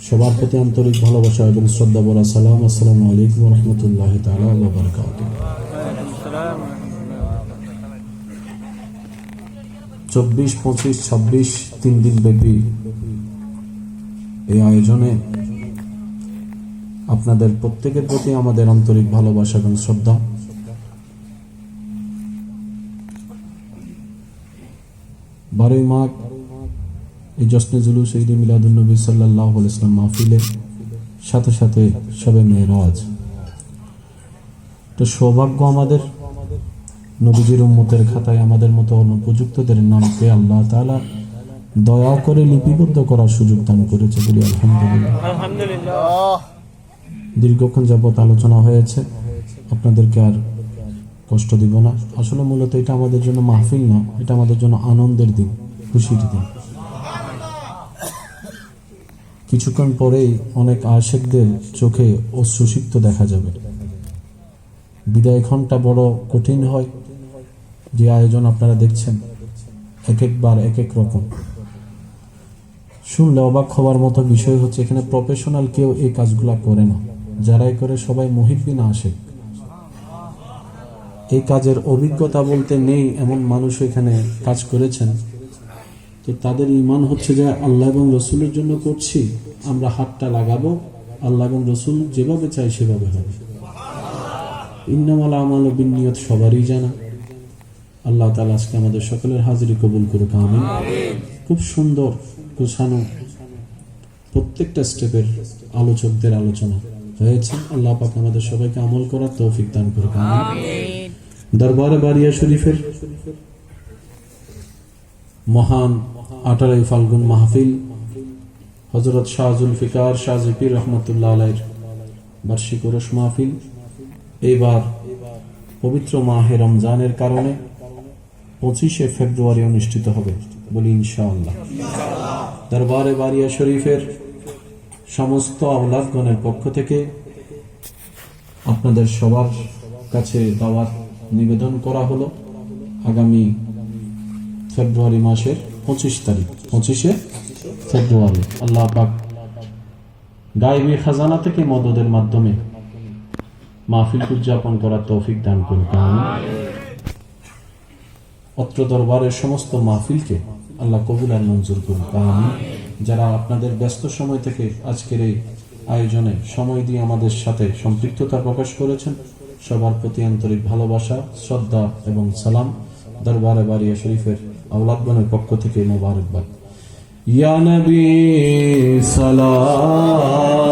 সবার প্রতি আন্তরিক ভালোবাসা এবং শ্রদ্ধা ভরা সালাম। আসসালামু আলাইকুম ওয়া রাহমাতুল্লাহি তাআলা ওয়া বারাকাতুহু। 24, 25, 26 তিন দিন ব্যাপী এই আয়োজনে আপনাদের প্রত্যেকের প্রতি আমাদের আন্তরিক ভালোবাসা এবং শ্রদ্ধা। বারোই মাঘ এই জশ্নে জুলুস ঈদ মিলাদুন নবী সাল্লাল্লাহু আলাইহি ওয়াসাল্লাম মাহফিলের সাথে সাথে শবে মেরাজ। তো সৌভাগ্য আমাদের, নবীজির উম্মতের খাতায় আমাদের মতো অনুপযুক্তদের নামকে আল্লাহ তাআলা দয়া করে লিপিবদ্ধ করার সুযোগ দান করেছে, বলি আলহামদুলিল্লাহ। দীর্ঘক্ষণ যাবত আলোচনা হয়েছে, আপনাদেরকে আর কষ্ট দিব না। আসলে মূলত এটা আমাদের জন্য মাহফিল না, এটা আমাদের জন্য আনন্দের দিন, খুশির দিন। কিছুক্ষণ পরেই অনেক আশিকদের চোখে অশ্রুসিক্ত দেখা যাবে। বিদায় ঘন্টা বড় কঠিন হয়। যে আয়োজন আপনারা দেখছেন এক একবার এক এক রকম, শুনলে অবাক হওয়ার মতো বিষয় হচ্ছে এখানে প্রফেশনাল কেউ এই কাজগুলা করে না। যারাই করে সবাই মুহিব্বিন আশিক। এই কাজের অভিজ্ঞতা বলতে নেই এমন মানুষ এখানে কাজ করেছেন। তো তাদের ঈমান হচ্ছে যে আল্লাহ এবং রসুলের জন্য করছি, আমরা হাতটা লাগাবো, আল্লাহ এবং রসুল যেভাবে চাই সেভাবে হবে। ইন্নামাল আমালু বিন্নিয়াত সবারই জানা। আল্লাহ তাআলা আজকে আমাদের সকলের হাজিরি কবুল করুক, আমিন। খুব সুন্দর গোছানো প্রত্যেকটা স্টেপের আলোচকদের আলোচনা হয়েছে। আল্লাহ পাক আমাদের সবাইকে আমল করার তৌফিক দান করুক, আমিন। দরবারে বারিয়া শরীফের মহান 18 ফাল্গুন মাহফিল হযরত শাহ জুলফিকার শাহ জিপির রহমতুল্লাহ আলাইহির বার্ষিক ওরস মাহফিল এইবার পবিত্র মাহে রমজানের কারণে 25শে ফেব্রুয়ারি অনুষ্ঠিত হবে, বলি ইনশাআল্লাহ। দরবারে বারিয়া শরীফের সমস্ত আওলাদগণের পক্ষ থেকে আপনাদের সবার কাছে দাওয়াত নিবেদন করা হলো আগামী ফেব্রুয়ারি মাসের 25 তারিখ, 25শে ফেব্রুয়ারি। আল্লাহ পাক গায়বী খাজানা থেকে মদদের মাধ্যমে মাহফিল উদযাপন করার তৌফিক দান করুন, আমিন। অত্র দরবারের সমস্ত মাহফিলকে আল্লাহ কবুল আর মঞ্জুর করুন, আমিন। যারা আপনাদের ব্যস্ত সময় থেকে আজকের এই আয়োজনে সময় দিয়ে আমাদের সাথে সম্পৃক্ততা প্রকাশ করেছেন, সবার প্রতি আন্তরিক ভালোবাসা, শ্রদ্ধা এবং সালাম। দরবারে বারিয়া শরীফের আওলাদগণের পক্ষ থেকে মোবারকবাদ। ইয়া নবী সালাম